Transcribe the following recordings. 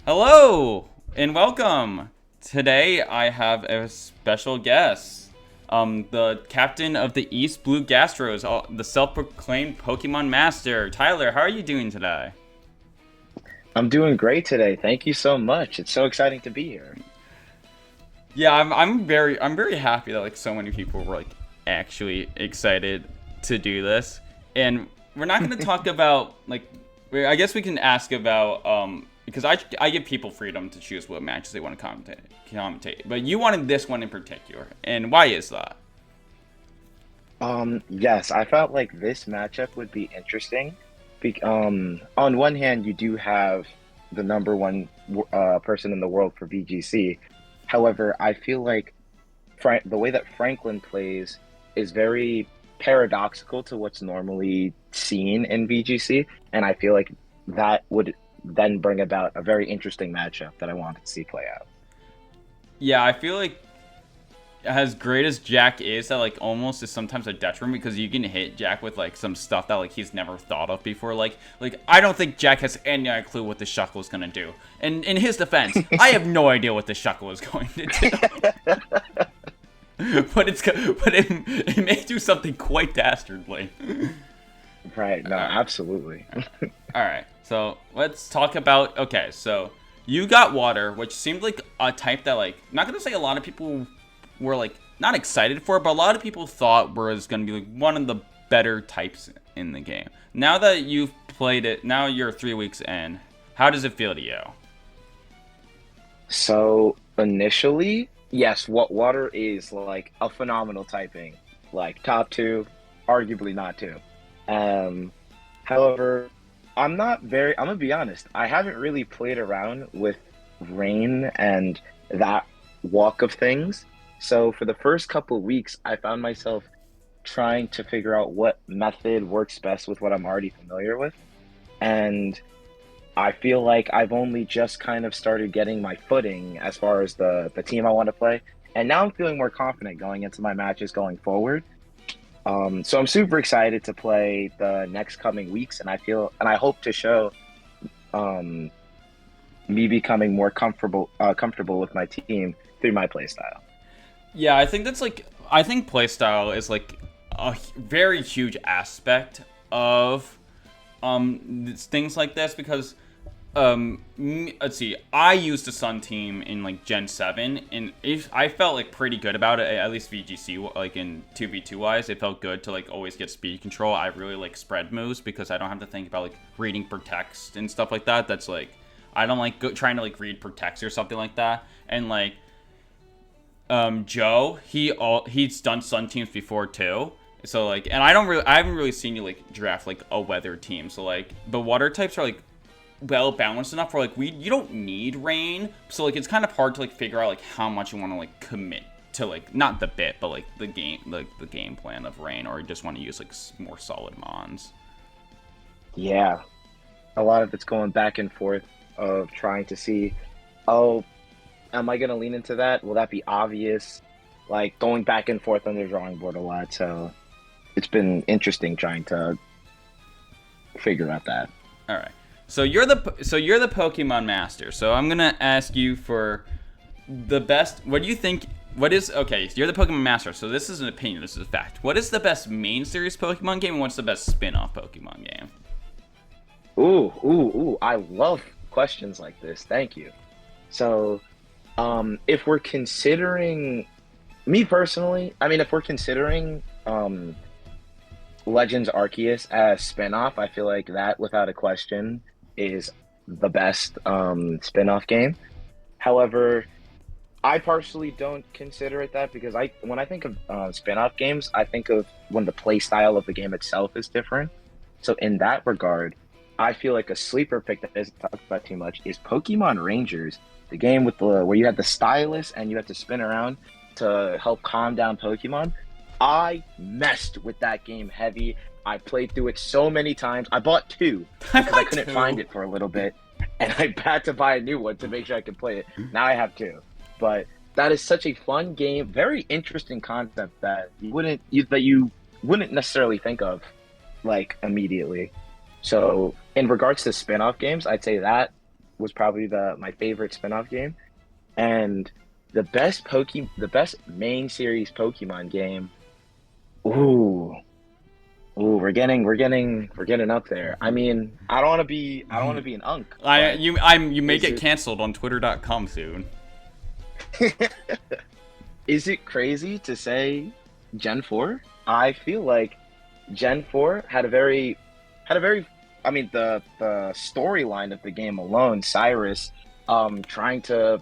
Hello and welcome. Today I have a special guest, the captain of the East Blue Gastros, the self-proclaimed Pokemon Master. Tyler, how are you doing today? I'm doing great today. Thank you so much. It's so exciting to be here. Yeah, I'm very happy that like so many people were like actually excited to do this, and we're not going to talk about like I guess we can ask about because I give people freedom to choose what matches they want to commentate, but you wanted this one in particular, and why is that? Yes, I felt like this matchup would be interesting. On one hand, you do have the number one person in the world for VGC. However, I feel like the way that Franklin plays is very paradoxical to what's normally seen in VGC, and I feel like that would then bring about a very interesting matchup that I wanted to see play out. Yeah, I feel like as great as Jack is, that like almost is sometimes a detriment because you can hit Jack with like some stuff that like he's never thought of before. Like I don't think Jack has any clue what the Shuckle is gonna do. And in his defense, I have no idea what the Shuckle is going to do. But it may do something quite dastardly. Right, no, Alright. absolutely. Alright. So let's talk about so you got water, which seemed like a type that like not gonna say a lot of people were like not excited for, but a lot of people thought was gonna be like one of the better types in the game. Now that you've played it, now you're 3 weeks in. How does it feel to you? So initially, yes, what water is like a phenomenal typing, like top two, arguably not two. Um, However, I'm gonna be honest, I haven't really played around with rain and that walk of things. So for the first couple of weeks, I found myself trying to figure out what method works best with what I'm already familiar with. And I feel like I've only just kind of started getting my footing as far as the team I want to play. And now I'm feeling more confident going into my matches going forward. So I'm super excited to play the next coming weeks, and I hope to show um, me becoming more comfortable with my team through my playstyle. Yeah, I think playstyle is like a very huge aspect of things like this because let's see, I used the Sun team in like Gen 7 and if I felt like pretty good about it, at least VGC, like in 2v2 wise it felt good to like always get speed control. I really like spread moves because I don't have to think about like reading per text and stuff like that. That's like I don't like trying to like read per text or something like that. And like Joe, he's done Sun teams before too. So like, and I haven't really seen you like draft like a weather team. So like, the water types are like well balanced enough for like you don't need rain. So like, it's kind of hard to like figure out like how much you want to like commit to like not the bit, but like the game plan of rain, or you just want to use like more solid mons. Yeah, a lot of it's going back and forth of trying to see, oh, am I gonna lean into that? Will that be obvious? Like going back and forth on the drawing board a lot. So it's been interesting trying to figure out that. All right. So you're the Pokemon master. So I'm gonna ask you for the best. What do you think? What is okay? You're the Pokemon master. So this is an opinion. This is a fact. What is the best main series Pokemon game, and what's the best spin-off Pokemon game? Ooh! I love questions like this. Thank you. So, if we're considering me personally, I mean, if we're considering Legends Arceus as spin-off, I feel like that, without a question, is the best spin-off game. However, I personally don't consider it that because when I think of spin-off games, I think of when the play style of the game itself is different. So in that regard, I feel like a sleeper pick that isn't talked about too much is Pokemon Rangers, the game with the where you had the stylus and you had to spin around to help calm down Pokemon. I messed with that game heavy. I played through it so many times. I bought two I because I got couldn't find two. it for a little bit, and I had to buy a new one to make sure I could play it. Now I have two, but that is such a fun game, very interesting concept that you wouldn't necessarily think of like immediately. So in regards to spin-off games, I'd say that. was probably the my favorite spin-off game, and the best main series Pokemon game. Ooh, we're getting up there. I mean, I don't want to be an unk, but You may is get it canceled on Twitter.com soon. is it crazy to say Gen 4? I feel like Gen 4 had a very I mean the storyline of the game alone, Cyrus trying to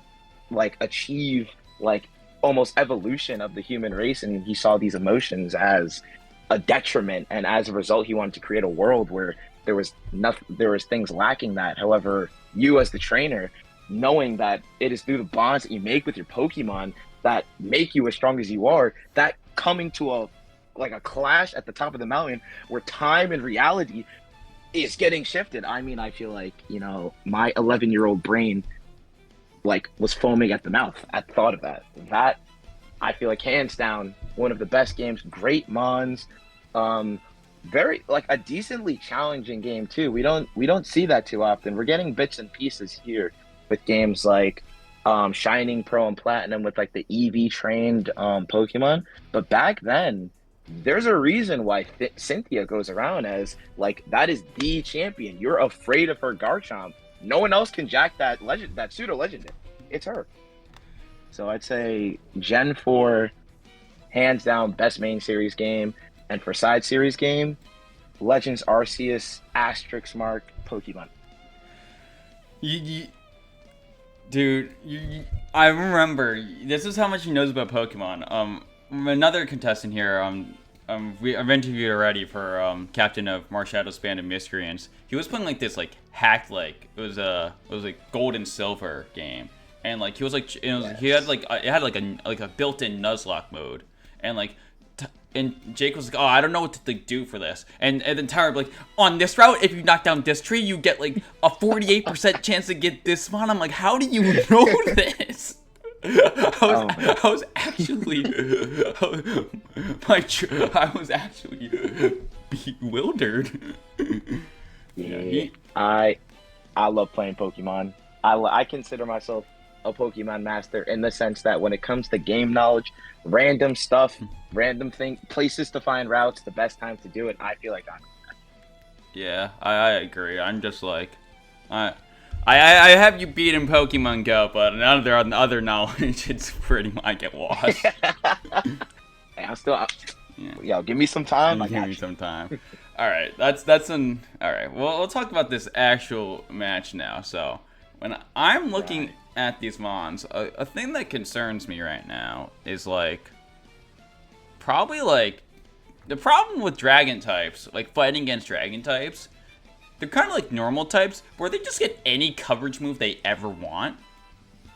like achieve like almost evolution of the human race, and he saw these emotions as a detriment, and as a result he wanted to create a world where there was things lacking that. However, you as the trainer, knowing that it is through the bonds that you make with your Pokemon that make you as strong as you are, that coming to a like a clash at the top of the mountain where time and reality is getting shifted. I mean, I feel like, my 11-year-old brain like was foaming at the mouth at the thought of that. That I feel like hands down one of the best games. Great mons, very like a decently challenging game too. We don't see that too often. We're getting bits and pieces here with games like Shining Pearl and Platinum with like the EV trained Pokemon, but back then there's a reason why Cynthia goes around as like that is the champion. You're afraid of her Garchomp. No one else can jack that pseudo legend. It's her. So I'd say Gen 4, hands down, best main series game. And for side series game, Legends Arceus asterisk mark Pokemon. You, dude, I remember. This is how much he knows about Pokemon. Another contestant here. I've interviewed already for captain of Marshadow Band of Miscreants. He was playing like this like hacked like it was like gold and silver game, and like he was like he had like it had like a built-in Nuzlocke mode, and like. And Jake was like, "Oh, I don't know what to do for this." And then Tyler like, "On this route, if you knock down this tree, you get like a 48% chance to get this spawn." I'm like, "How do you know this?" I was actually I was actually bewildered. Yeah, I love playing Pokemon. I consider myself a Pokemon master in the sense that when it comes to game knowledge, random stuff, random places to find routes, the best time to do it, I feel like I'm. Yeah, I agree. I'm just like, I have you beat in Pokemon Go, but other knowledge, it's pretty much I get lost. Hey, I'm still. Yeah. Yo, give me some time. I Give got me you. some time. All right, all right. Well, we'll talk about this actual match now. So, when I'm looking Right. at these mons, a thing that concerns me right now is like probably like the problem with dragon types, like fighting against dragon types. They're kind of like normal types where they just get any coverage move they ever want.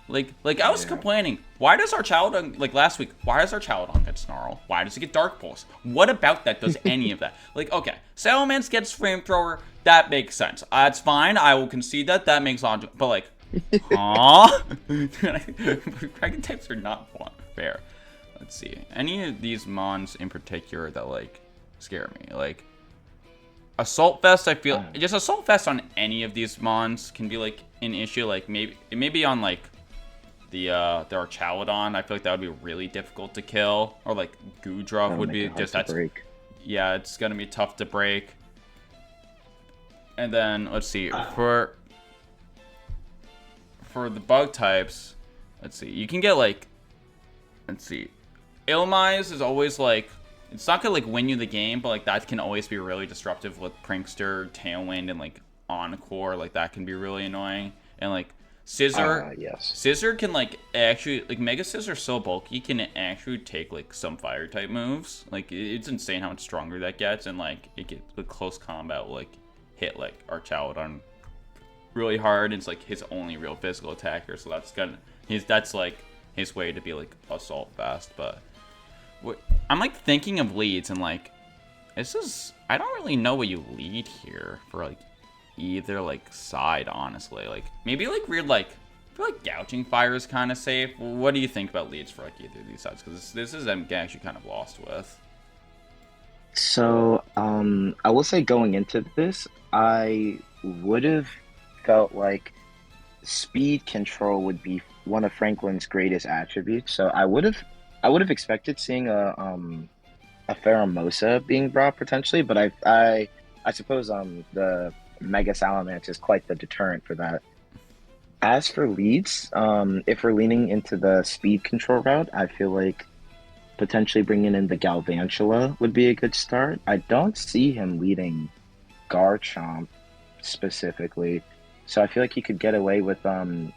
Like I was complaining, why does our Charmadon, like last week, why does our Charmadon get Snarl? Why does it get Dark Pulse? What about that does any of that? Like, okay, Salamence gets Flamethrower, that makes sense. That's fine, I will concede that, that makes logic, but like, huh? Dragon types are not fair. Let's see, any of these mons in particular that like, scare me, like, Assault Vest, I feel, just Assault Vest on any of these mons can be like an issue, like maybe on like, the Archaludon, I feel like that would be really difficult to kill. Or like Goodruff would be just break. Yeah, it's gonna be tough to break. And then let's see for the bug types. Let's see, you can get like Ilmise is always like it's not gonna like win you the game, but like that can always be really disruptive with Prankster, Tailwind, and like Encore. Like that can be really annoying. And like Scissor, yes. Scissor can like actually like Mega Scissor so bulky can actually take like some fire type moves. Like it's insane how much stronger that gets, and like it gets with close combat will, like hit like Archaludon really hard. It's like his only real physical attacker, so that's like his way to be like assault fast. But I'm like thinking of leads and like I don't really know what you lead here for like either like side, honestly. Like maybe like weird like I feel like Gouging Fire is kind of safe. What do you think about leads for like either of these sides? Because this is I'm actually kind of lost with. So, I will say going into this, I would have felt like speed control would be one of Franklin's greatest attributes. So I would have expected seeing a Pheromosa being brought potentially, but I suppose the Mega Salamence is quite the deterrent for that. As for leads, if we're leaning into the speed control route, I feel like potentially bringing in the Galvantula would be a good start. I don't see him leading Garchomp specifically, so I feel like he could get away with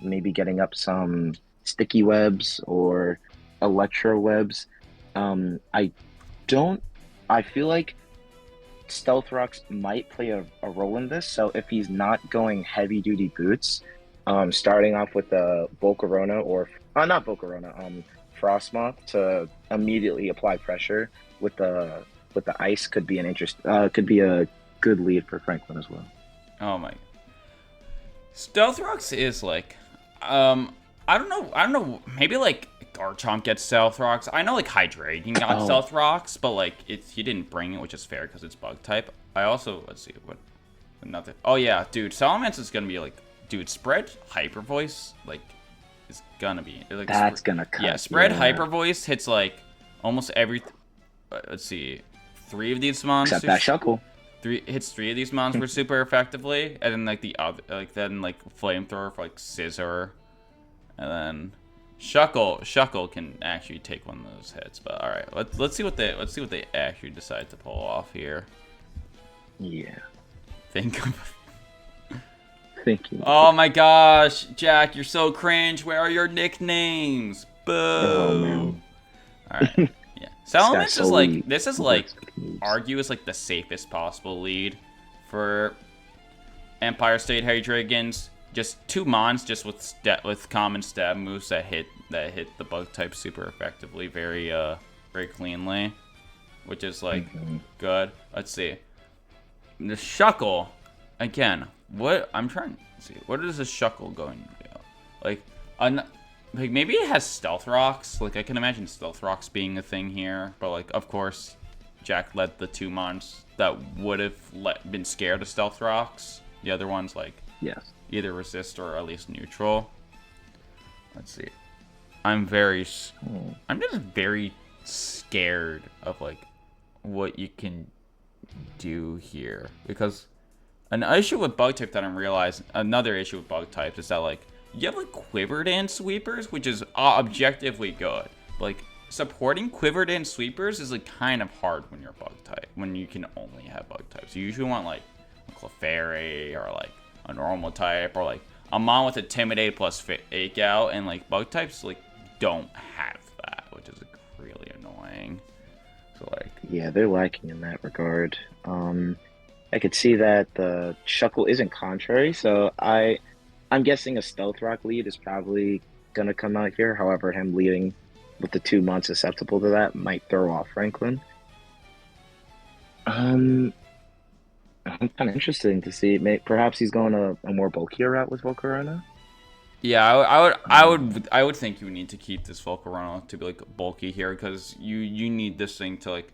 maybe getting up some sticky webs or electro webs. I don't. I feel like Stealth Rocks might play a role in this. So if he's not going heavy duty boots, starting off with the Volcarona or not Volcarona, Frostmoth to immediately apply pressure with the ice could be an could be a good lead for Franklin as well. Oh my. Stealth Rocks is like, I don't know, maybe like Garchomp gets Stealth Rocks. I know like Hydreigon got Stealth Rocks, but like he didn't bring it, which is fair because it's bug type. I also, let's see, what, another, oh yeah, dude, Salamence is gonna be like, dude, spread Hyper Voice, like, is gonna be, like, That's gonna cut. Yeah, spread Hyper Voice hits like, almost every, let's see, 3 of these monsters. Except that Shuckle. Hits 3 of these monsters super effectively, and then like the other, like then like Flamethrower for like Scissor, and then Shuckle can actually take one of those hits. But all right, let's see what they actually decide to pull off here. Yeah. Think of. Thinking. Oh my gosh, Jack, you're so cringe. Where are your nicknames? Boo. Oh man. All right. Yeah. Salamence is like, this is like, argue is like the safest possible lead for Empire State Hydreigons. Just 2 mons, just with common stab moves that hit the bug type super effectively, very cleanly, which is like good. Let's see. The Shuckle, again. What I'm trying to see. What is a Shuckle going to do? Like maybe it has Stealth Rocks. Like I can imagine Stealth Rocks being a thing here, but like of course, Jack led the 2 mons that would have been scared of Stealth Rocks. The other ones like either resist or at least neutral. Let's see. I'm just very scared of like what you can do here, because an issue with bug type that I'm realizing, another issue with bug types is that like you have like quivered and sweepers, which is objectively good. But, like supporting quivered and sweepers is like kind of hard when you're bug type, when you can only have bug types. You usually want like a Clefairy or like a normal type or like a mon with Intimidate plus Fake Out, and like bug types like don't have that, which is like really annoying. So like yeah, they're lacking in that regard. I could see that the Shuckle isn't contrary, so I'm guessing a Stealth Rock lead is probably gonna come out here. However, him leading with the 2 months susceptible to that might throw off Franklin. I'm kind of interested to see. Perhaps he's going a more bulkier route with Volcarona. Yeah, I would think you need to keep this Volcarona to be like bulky here, because you need this thing to like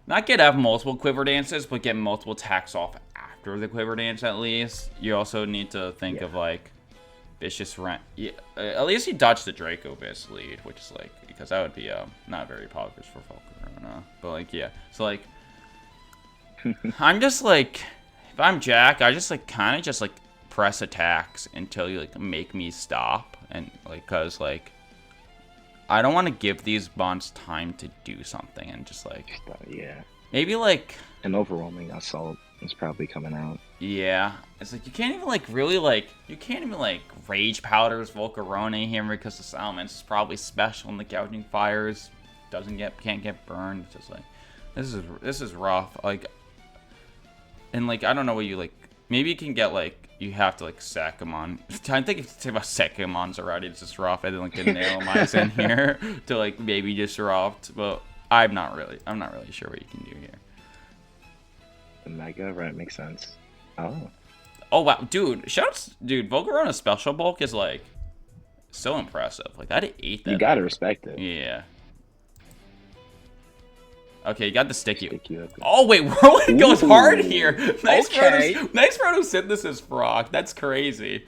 not have multiple quiver dances, but get multiple attacks off after the quiver dance at least. You also need to think of like Vicious Rent. Yeah, at least he dodged the Draco Biss lead, which is like, because that would be not very popular for Volcarona. But like yeah, so like I'm just like, if I'm Jack, I just like kind of just like press attacks until you like make me stop, and like cause like I don't want to give these bonds time to do something, and just like maybe like an overwhelming assault is probably coming out. Yeah, it's like you can't even like Rage Powders Volcarona here, because the Salamence is probably special and the Gouging Fires can't get burned. It's just like this is rough. Like, and like I don't know what you like. Maybe you can get like, you have to like Sakamon. I think if you think about Sakamons already, it's just rough. I didn't like get Nailmize in here to like maybe disrupt, but I'm not really sure what you can do here. The Mega, right, makes sense. Oh wow, dude, dude, Volcarona's special bulk is like so impressive. Like I'd ate that. You gotta respect it. Yeah. Okay, you got the sticky. Sticky Web. Oh wait, Whirlwind goes hard here. Nice Okay. photosynthesis frog. That's crazy.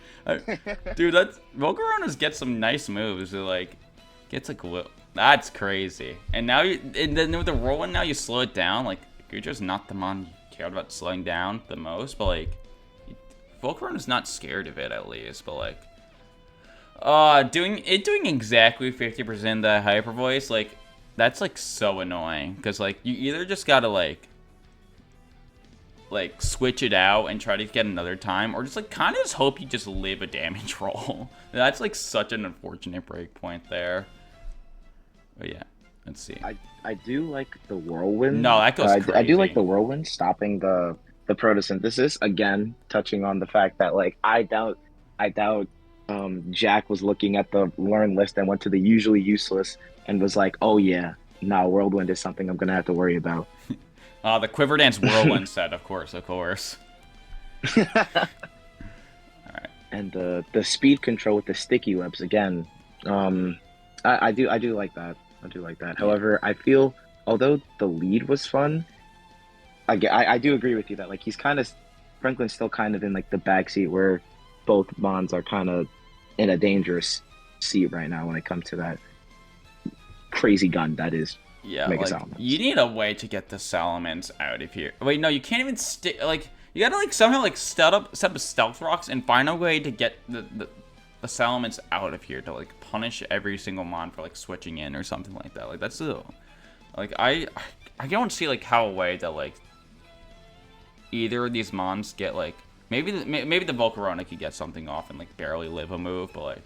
Dude, that's Volcaronas get some nice moves. It like gets like that's crazy. And now and then with the Whirlwind, now you slow it down. Like Gudra's not the mon you cared about slowing down the most, but like Volcarona's not scared of it at least. But like, doing exactly 50% the hyper voice, like that's like so annoying because like you either just gotta like switch it out and try to get another time, or just like kind of just hope you just live a damage roll. That's like such an unfortunate break point there. But yeah, let's see. I do like the Whirlwind. No, that goes crazy. I do like the Whirlwind stopping the photosynthesis. Again, touching on the fact that like I doubt Jack was looking at the learn list and went to the usually useless and was like, oh yeah, nah, Whirlwind is something I'm gonna have to worry about. The Quiver Dance Whirlwind set, of course. All right. And the speed control with the sticky webs again. I do like that. I do like that. However, I feel although the lead was fun, I do agree with you that like Franklin's still kind of in like the backseat where both Mons are kind of in a dangerous seat right now when it comes to that crazy gun that is. Yeah, like, you need a way to get the Salamence out of here. Wait, no, you can't even stick. Like, you gotta like somehow like set up stealth rocks and find a way to get the Salamence out of here to like punish every single mon for like switching in or something like that. Like that's like I don't see like how a way that like either of these mons get like maybe the Volcarona could get something off and like barely live a move, but like.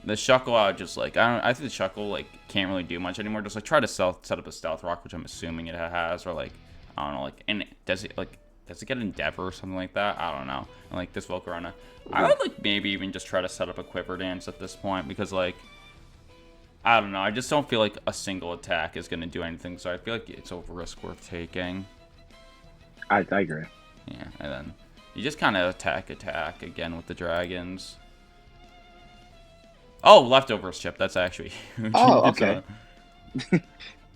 The Shuckle out just like I think the Shuckle like can't really do much anymore. Just like try to set up a stealth rock, which I'm assuming it has, or like I don't know, like and does it get Endeavor or something like that? I don't know. And like this Volcarona, I would like maybe even just try to set up a Quiver Dance at this point because like I don't know, I just don't feel like a single attack is gonna do anything. So I feel like it's a risk worth taking. I agree. Yeah, and then you just kind of attack again with the dragons. Oh, leftovers chip. That's actually huge. Oh, okay.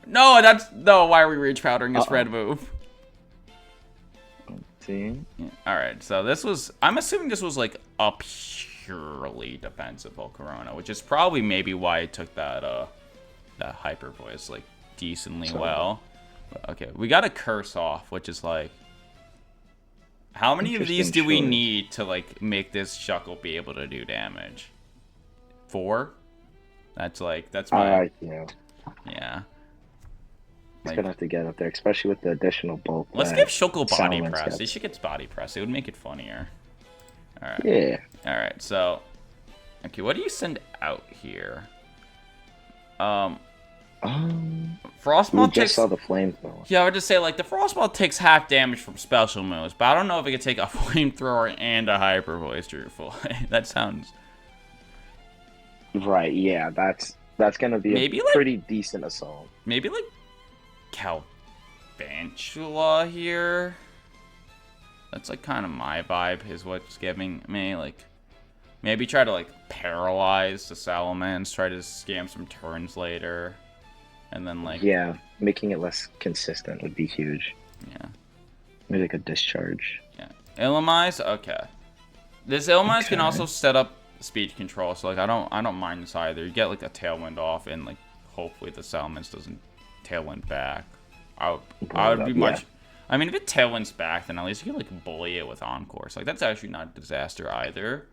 No, why are we rage powdering this red move? Let's see. Yeah. All right, so this was. I'm assuming this was like a purely defensive Volcarona, which is probably maybe why it took that hyper voice like decently well. But, okay, we got a curse off, which is like. How many of these do we need to like make this Shuckle be able to do damage? 4? That's my yeah. Yeah. He's gonna have to get up there, especially with the additional bulk. Let's give Shuckle body press. He should get body press. It would make it funnier. Alright. Yeah. Alright, so okay, what do you send out here? Frostball just saw the flamethrower. Yeah, I would just say like the Frostball takes half damage from special moves, but I don't know if it could take a flamethrower and a hyper voice truthfully. That sounds right, yeah, that's gonna be maybe a pretty decent assault. Maybe like Calvantula here. That's like kind of my vibe is what's giving me like maybe try to like paralyze the Salamence, try to scam some turns later, and then like making it less consistent would be huge. Yeah, maybe like a discharge. Yeah, Illumise. Okay, this Illumise can also set up speed control, so like I don't mind this either. You get like a tailwind off, and like hopefully the Salamence doesn't tailwind back. I would be much. I mean, if it tailwinds back, then at least you can like bully it with Encore. So like that's actually not a disaster either.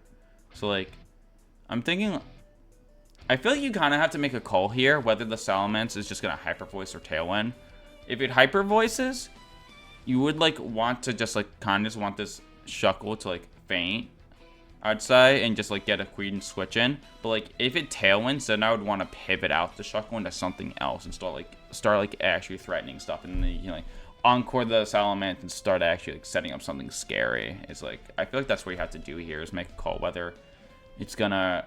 So like, I'm thinking. I feel like you kind of have to make a call here whether the Salamence is just gonna hyper voice or tailwind. If it hyper voices, you would like want to just like kind of just want this Shuckle to like faint, I'd say, and just like get a Queen switch in. But like if it tailwinds, then I would want to pivot out the Shuckle into something else and start actually threatening stuff, and then you can like Encore the Salamence and start actually like setting up something scary. It's like I feel like that's what you have to do here is make a call whether it's gonna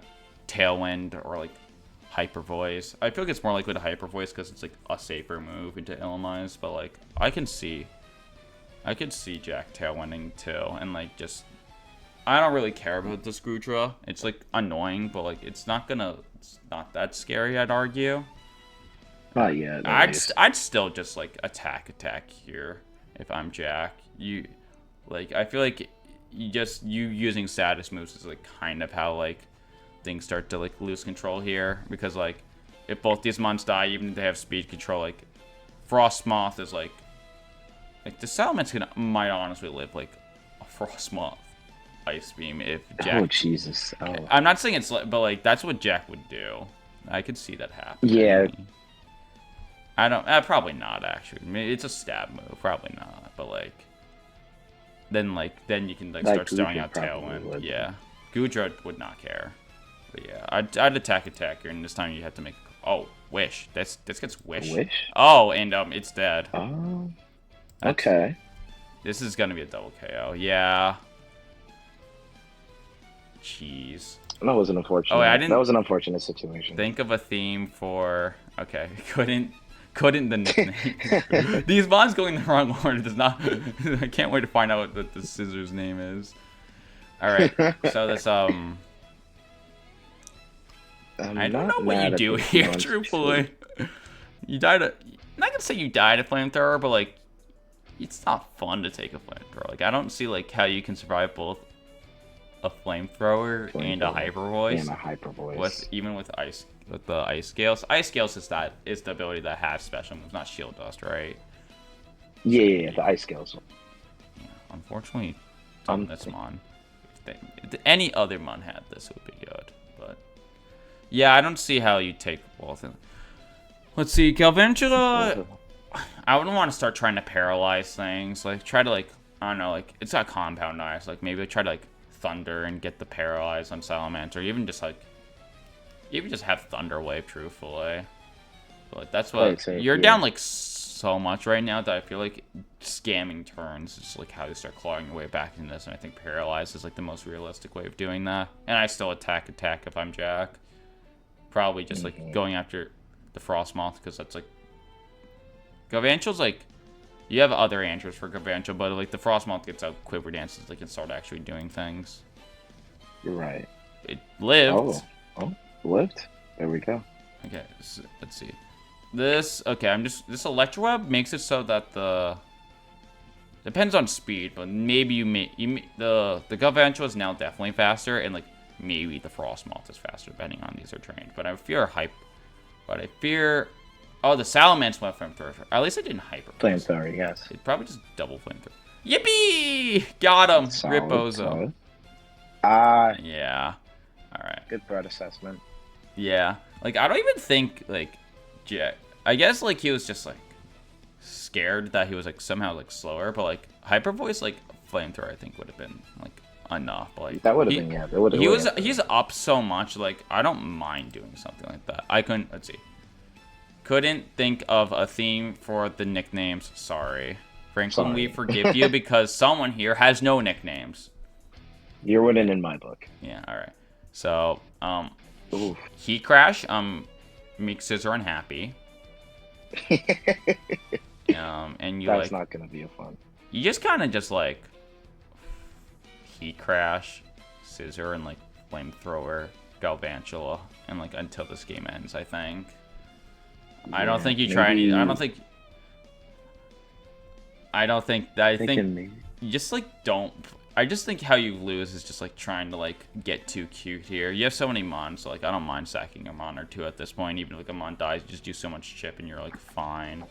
tailwind or like hyper voice. I feel like it's more likely to hyper voice because it's like a safer move into Illumise, but like I could see Jack tailwinding too, and like just I don't really care about the Screwdra. It's like annoying, but like it's not that scary, I'd argue. Not yet, at least. I'd still just like attack here if I'm Jack. I feel like you using status moves is like kind of how like things start to like lose control here, because like if both these mons die, even if they have speed control, like Frostmoth is like the Salamence might honestly live like a Frostmoth Ice Beam if Jack. Oh Jesus! Oh. I'm not saying it's, but like that's what Jack would do. I could see that happen. Yeah. I don't. Probably not actually. I mean, it's a stab move. Probably not. But like, then you can like start throwing out Tailwind. Yeah. Gudra would not care. But yeah, I'd attack here, and this time you have to make. Oh, Wish. This gets Wish. Wish. Oh, and it's dead. Oh. Okay. This is gonna be a double KO. Yeah. Jeez. That was an unfortunate. Oh, I didn't. That was an unfortunate situation. Think of a theme for. Okay, couldn't the nickname. These bonds going the wrong order does not. I can't wait to find out what the scissors name is. All right, so this I don't know what you do here, truthfully. You died. I'm not gonna say you died a flamethrower, but like, it's not fun to take a flamethrower. Like, I don't see like how you can survive both a flamethrower and a hyper voice. And a hyper voice. With the ice scales. Ice scales is the ability that has special moves, not shield dust, right? Yeah, the ice scales. Yeah, unfortunately, on this mon. If any other mon had this, it would be good. But yeah, I don't see how you take both. Let's see, Galvantula. I wouldn't want to start trying to paralyze things. Like try to I don't know, like it's got compound eyes. Like maybe try to like Thunder and get the paralyze on Salamander. Even just have Thunder Wave, truthfully. But like that's what you're down like so much right now that I feel like scamming turns is like how you start clawing your way back into this, and I think paralyze is like the most realistic way of doing that. And I still attack if I'm Jack. Probably just like going after the Frostmoth, because that's like Galvantule's like you have other answers for Galvantule, but like the Frostmoth gets out Quiver Dances, like can start actually doing things. You're right. It lived. Oh, lived. There we go. Okay, so let's see. This this Electro Web makes it so that depends on speed, but maybe the Galvantule is now definitely faster, and like maybe the Frostmoth is faster depending on these are trained. But I fear. Oh, the Salamence went flamethrower. At least I didn't hyper. Flamethrower, yes. It probably just double flamethrower. Yippee! Got him. Ribozo. Yeah. All right. Good threat assessment. Yeah. Like I don't even think like Jack. I guess like he was just like scared that he was like somehow like slower, but like hyper voice like flamethrower I think would have been like enough. But, like that would have been That would have. He's up so much. Like I don't mind doing something like that. I couldn't. Let's see. Couldn't think of a theme for the nicknames. Sorry. Franklin, we forgive you because someone here has no nicknames. You're winning in my book. Yeah, alright. So, Heat Crash, make Scissor unhappy. And you That's not gonna be a fun. You just kinda just like Heat Crash, Scissor, and like Flamethrower, Galvantula, and like until this game ends, I think. Yeah, I don't think you try any. I think you just like don't. I just think how you lose is just like trying to like get too cute here. You have so many mons, so like I don't mind sacking a mon or two at this point. Even if like a mon dies, you just do so much chip and you're like fine.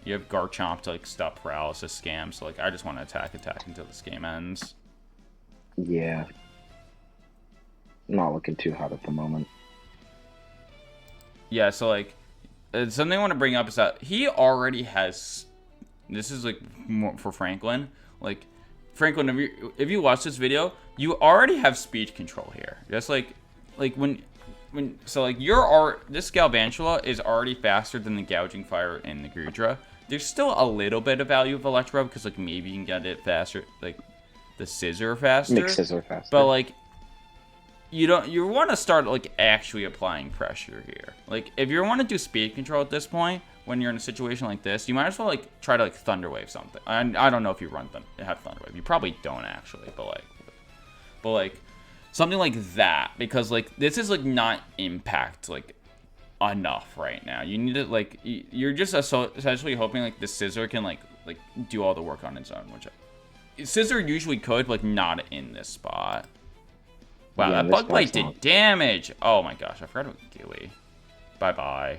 You have Garchomp to like stop paralysis scam, so like I just want to attack until this game ends. Yeah. Not looking too hot at the moment. Yeah, so like something I want to bring up is that he already has. This is like more for Franklin. Like Franklin, if you watch this video, you already have speed control here. Just like when so like this Galvantula is already faster than the Gouging Fire and the Gudra. There's still a little bit of value of Electro because like maybe you can get it faster, like the Scissor faster. Make Scissor faster. But like. You want to start like actually applying pressure here. Like if you want to do speed control at this point, when you're in a situation like this, you might as well like try to like Thunder Wave something. I don't know if you have Thunder Wave. You probably don't actually, but like something like that, because like this is like not impact like enough right now. You need to, like, you're just essentially hoping, like, the Scissor can, like do all the work on its own, which Scissor usually could, but not in this spot. Wow, Yeah, that Bug Bite did damage. Oh my gosh, I forgot about Gooey. Bye-bye.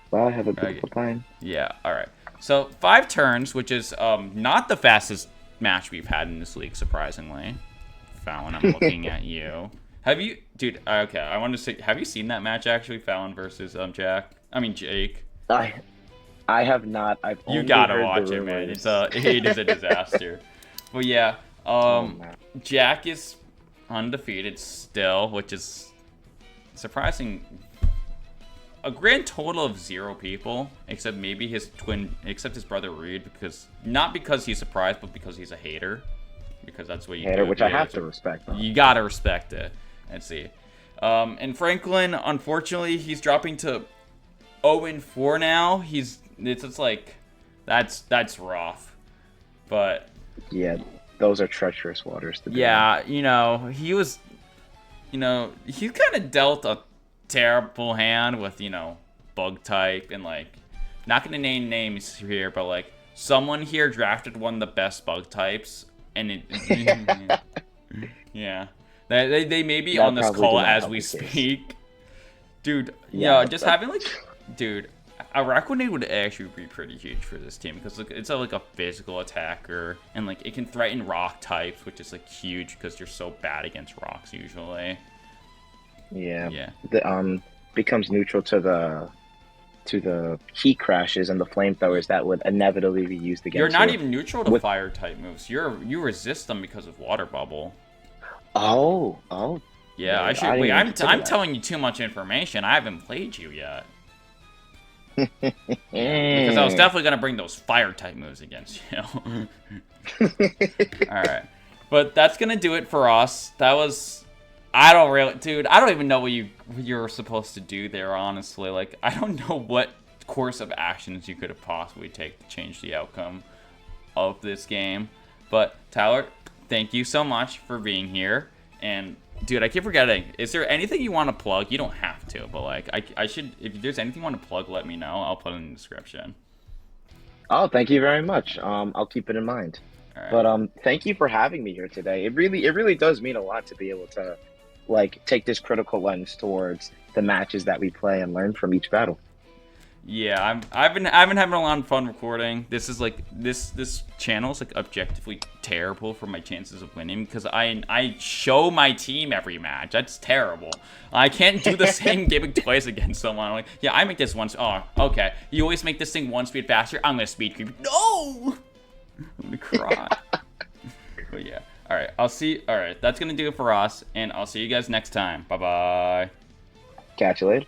Bye, have a beautiful time. Yeah, alright. So, 5 turns, which is not the fastest match we've had in this league, surprisingly. Fallon, I'm looking at you. Have you... Dude, okay, I wanted to say... Have you seen that match, actually? Fallon versus Jake? I have not. I've only You gotta heard watch the it, man. rumors. It is a disaster. But yeah, Jack is undefeated still, which is surprising. A grand total of 0 people, except maybe his brother Reed, not because he's surprised, but because he's a hater. Because that's what you do. Which I have to respect. Though. You gotta respect it. Let's see. And Franklin, unfortunately, he's dropping to 0-4 now. It's like that's rough. But yeah, those are treacherous waters to be yeah, he kind of dealt a terrible hand with, bug type and, like, not gonna name names here, but, like, someone here drafted one of the best bug types, and yeah, they may be on this call as we speak, dude. Yeah, just having, like, dude, a Araquanid would actually be pretty huge for this team because, like, it's like a physical attacker, and, like, it can threaten rock types, which is, like, huge because you're so bad against rocks usually. Yeah. The becomes neutral to the heat crashes and the flamethrowers that would inevitably be used against you. You're not even neutral to fire type moves. You resist them because of water bubble. Oh. Yeah, I should. Wait, I'm telling you too much information. I haven't played you yet. Because I was definitely gonna bring those fire type moves against you. All right, but that's gonna do it for us. That was. I don't even know what you're supposed to do there, honestly. Like, I don't know what course of actions you could have possibly taken to change the outcome of this game. But, Tyler, thank you so much for being here. And, dude, I keep forgetting. Is there anything you want to plug? You don't have to, but, like, I should... If there's anything you want to plug, let me know. I'll put it in the description. Oh, thank you very much. I'll keep it in mind. Right. But, thank you for having me here today. It really does mean a lot to be able to... like, take this critical lens towards the matches that we play and learn from each battle. Yeah, I've been having a lot of fun recording. This is like this channel is like objectively terrible for my chances of winning because I show my team every match. That's terrible. I can't do the same gimmick twice against someone. I'm like, yeah, I make this once. Oh, okay. You always make this thing 1 speed faster. I'm gonna speed creep. No, I'm gonna cry. But yeah. All right, that's gonna do it for us, and I'll see you guys next time. Bye-bye. Catch you later.